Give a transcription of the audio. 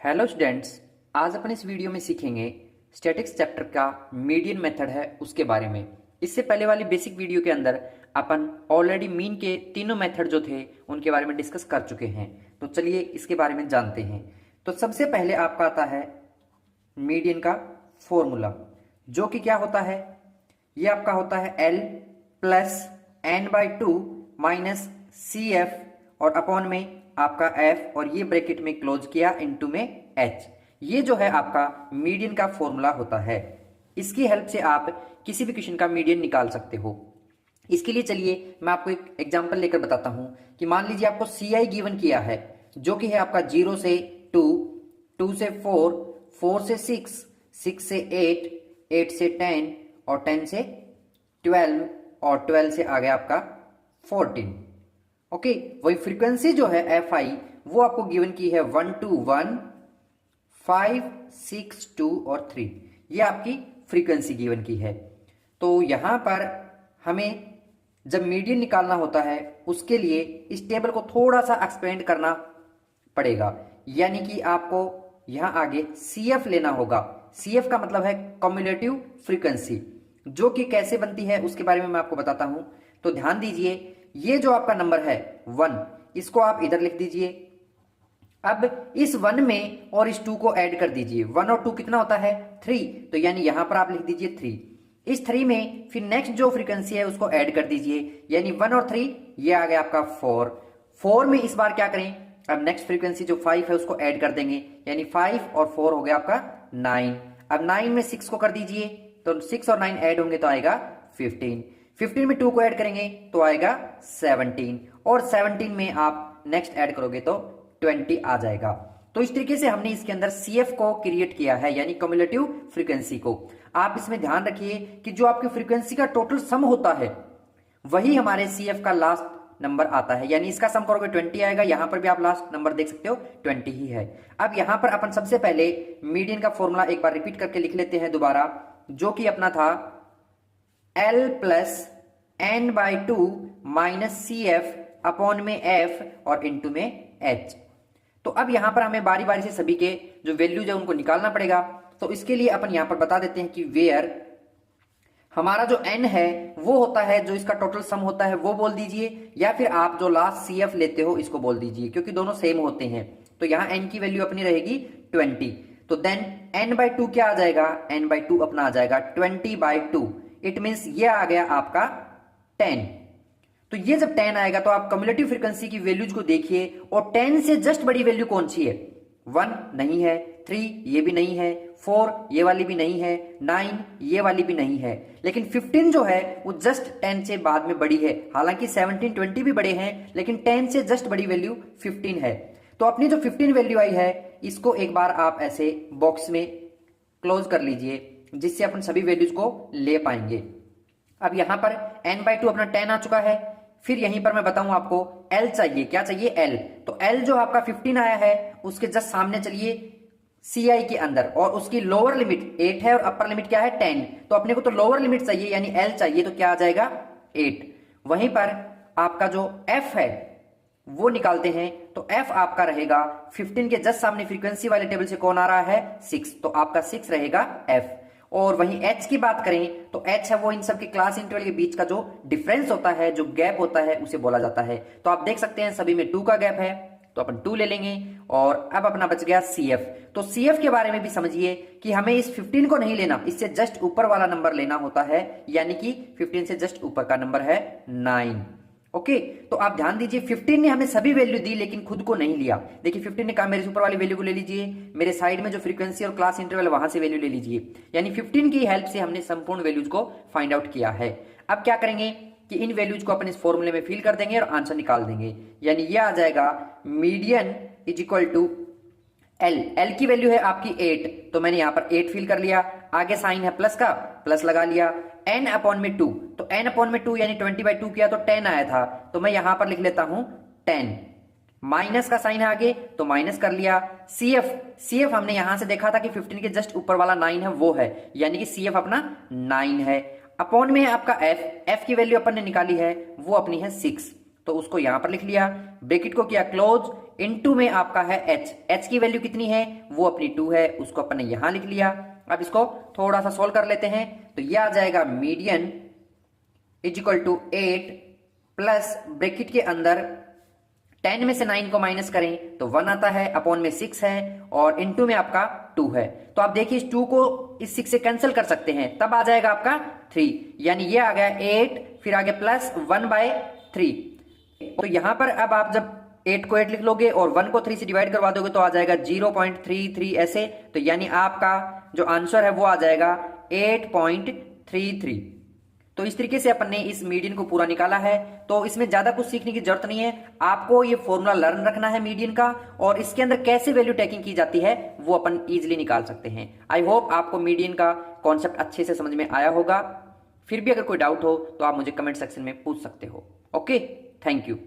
Hello students, आज अपन इस video में सीखेंगे स्टैटिक्स चैप्टर का मीडियन मेथड है उसके बारे में। इससे पहले वाली बेसिक वीडियो के अंदर अपन ऑलरेडी मीन के तीनों मेथड जो थे उनके बारे में डिस्कस कर चुके हैं। तो चलिए इसके बारे में जानते हैं। तो सबसे पहले आपका आता है मीडियन का फॉर्मूला, जो कि क्या होता है, ये आपका होता है L plus n/2 minus CF और अपॉन में आपका F और ये ब्रैकेट में क्लोज किया इनटू में H। ये जो है आपका मीडियन का फॉर्मूला होता है। इसकी हेल्प से आप किसी भी क्वेश्चन का मीडियन निकाल सकते हो। इसके लिए चलिए मैं आपको एक एग्जांपल लेकर बताता हूं कि मान लीजिए आपको CI गिवन किया है, जो कि है आपका 0 से 2, 2 से 4, 4 से 6, 6 से 8, 8 से 10 और 10 से 12 और 12 से आ गया आपका 14। ओके, वही फ्रीक्वेंसी जो है FI वो आपको गिवन की है 1 2 1 5 6 2 और 3। ये आपकी फ्रीक्वेंसी गिवन की है। तो यहां पर हमें जब मीडियन निकालना होता है उसके लिए इस टेबल को थोड़ा सा एक्सपेंड करना पड़ेगा, यानी कि आपको यहां आगे CF लेना होगा। CF का मतलब है कम्युलेटिव फ्रीक्वेंसी, जो कि कैसे बनती है उसके बारे में मैं आपको बताता हूं। तो ध्यान दीजिए, ये जो आपका नंबर है 1, इसको आप इधर लिख दीजिए। अब इस 1 में और इस 2 को ऐड कर दीजिए। 1 और 2 कितना होता है 3, तो यानी यहां पर आप लिख दीजिए 3। इस 3 में फिर नेक्स्ट जो फ्रीक्वेंसी है उसको ऐड कर दीजिए, यानी 1 और 3 ये आ गया आपका 4। 4 में इस बार क्या करें, अब नेक्स्ट फ्रीक्वेंसी जो 5 है उसको ऐड कर देंगे, यानी 5 और 4 हो गया आपका 9। अब 9 में 6 को कर दीजिए, तो 6 और 9 ऐड होंगे तो आएगा 15। 15 में 2 को ऐड करेंगे तो आएगा 17 और 17 में आप नेक्स्ट ऐड करोगे तो 20 आ जाएगा। तो इस तरीके से हमने इसके अंदर CF को क्रिएट किया है, यानी कम्युलेटिव फ्रीक्वेंसी को। आप इसमें ध्यान रखिए कि जो आपकी फ्रीक्वेंसी का टोटल सम होता है वही हमारे CF का लास्ट नंबर आता है, यानी इसका सम करोगे 20 आएगा। यहां पर भी आप लास्ट नंबर देख सकते हो 20 ही है। अब यहां पर अपन सबसे पहले मीडियन का फॉर्मूला एक बार रिपीट करके लिख लेते हैं दोबारा, जो कि अपना था L plus n/2 minus CF upon में F और इंटू में H। तो अब यहां पर हमें बारी बारी से सभी के जो वैल्यूज है उनको निकालना पड़ेगा। तो इसके लिए अपन यहां पर बता देते हैं कि वेयर हमारा जो n है वो होता है, जो इसका टोटल सम होता है वो बोल दीजिए, या फिर आप जो लास्ट CF लेते हो इसको बोल दीजिए, क्योंकि दोनों सेम होते हैं। तो यहां n की वैल्यू अपनी रहेगी 20। तो देन n/2 क्या आ जाएगा, n/2 अपना आ जाएगा 20/2। इट मीन्स ये आ गया आपका 10। तो ये जब 10 आएगा तो आप कम्युलेटिव फ्रीक्वेंसी की वैल्यूज को देखिए, और 10 से जस्ट बड़ी वैल्यू कौन सी है, 1 नहीं है, 3 ये भी नहीं है, 4 ये वाली भी नहीं है, 9 ये वाली भी नहीं है, लेकिन 15 जो है वो जस्ट 10 से बाद में बड़ी है। हालांकि 17 20 भी बड़े हैं, लेकिन 10 से जस्ट बड़ी वैल्यू 15 है। तो अपनी जो 15 वैल्यू आई है इसको एक बार आप ऐसे बॉक्स में क्लोज कर लीजिए, जिससे अपन सभी वैल्यूज को ले पाएंगे। अब यहां पर n/2 अपना 10 आ चुका है। फिर यहीं पर मैं बताऊं आपको L चाहिए, क्या चाहिए L। तो L जो आपका 15 आया है उसके जस्ट सामने चलिए CI के अंदर, और उसकी लोअर लिमिट 8 है और अपर लिमिट क्या है 10। तो अपने को तो लोअर लिमिट चाहिए, यानी L चाहिए, तो क्या आ जाएगा 8। वहीं पर आपका जो F है वो निकालते हैं, तो F आपका रहेगा 15 के जस्ट सामने फ्रीक्वेंसी वाले टेबल से कौन आ रहा है 6, तो आपका 6 रहेगा F। और वहीं H की बात करें तो H है वो इन सब के क्लास इंटरवल के बीच का जो डिफरेंस होता है, जो गैप होता है, उसे बोला जाता है। तो आप देख सकते हैं सभी में 2 का गैप है, तो अपन 2 ले लेंगे। और अब अपना बच गया CF। तो CF के बारे में भी समझिए कि हमें इस 15 को नहीं लेना, इससे जस्ट ऊपर वाला नंबर लेना होता है, यानी कि 15 से जस्ट ऊपर का नंबर है 9। ओके, तो आप ध्यान दीजिए 15 ने हमें सभी वैल्यू दी लेकिन खुद को नहीं लिया। देखिए 15 ने कहा मेरे ऊपर वाली वैल्यू को ले लीजिए, मेरे साइड में जो फ्रीक्वेंसी और क्लास इंटरवल वहां से वैल्यू ले लीजिए, यानी 15 की हेल्प से हमने संपूर्ण वैल्यूज को फाइंड आउट किया है। अब क्या करेंगे कि इन वैल्यूज को अपन इस फॉर्मूले में फिल कर देंगे और आंसर निकाल देंगे, यानी ये आ जाएगा median is equal to L की वैल्यू है आपकी 8, तो मैंने यहां पर 8 फिल कर लिया। आगे साइन है प्लस का, प्लस लगा लिया। n अपॉन में 2, तो n अपॉन में 2 यानी 20/2 किया तो 10 आया था, तो मैं यहां पर लिख लेता हूं 10। माइनस का साइन है आगे, तो माइनस कर लिया। CF हमने यहां से देखा था कि 15 के जस्ट ऊपर वाला 9 है वो है, यानी कि CF अपना 9 है। अपॉन में है आपका F की वैल्यू अपन ने निकाली है वो अपनी है 6, तो उसको यहां पर लिख लिया, ब्रैकेट को किया क्लोज, इनटू में आपका है h की वैल्यू कितनी है, वो अपनी 2 है, उसको अपन ने यहां लिख लिया। अब इसको थोड़ा सा सोल्व कर लेते हैं, तो यह आ जाएगा median is equal to 8 plus bracket के अंदर 10 में से 9 को माइनस करें तो 1 आता है, अपॉन में 6 है, और इनटू में आपका 2 है। तो आप देखिए इस 2 को इस 6 से कैंसिल कर सकते हैं, तब आ जाएगा आपका 3, यानी ये आ गया 8, फिर आगे प्लस 1/3। तो यहां पर अब आप जब 8 को 8 लिख लोगे और 1 को 3 से डिवाइड करवा दोगे तो आ जाएगा 0.33 ऐसे, तो यानी आपका जो आंसर है वो आ जाएगा 8.33। तो इस तरीके से अपन ने इस मीडियन को पूरा निकाला है। तो इसमें ज्यादा कुछ सीखने की जरूरत नहीं है, आपको ये फॉर्मूला लर्न रखना है मीडियन का, और इसके अंदर कैसे वैल्यू टेकिंग की जाती है वो अपन इजीली निकाल सकते हैं। आई होप आपको मीडियन का कॉन्सेप्ट अच्छे से समझ में आया होगा। फिर भी अगर कोई डाउट हो तो आप मुझे कमेंट सेक्शन में पूछ सकते हो। Okay, thank you.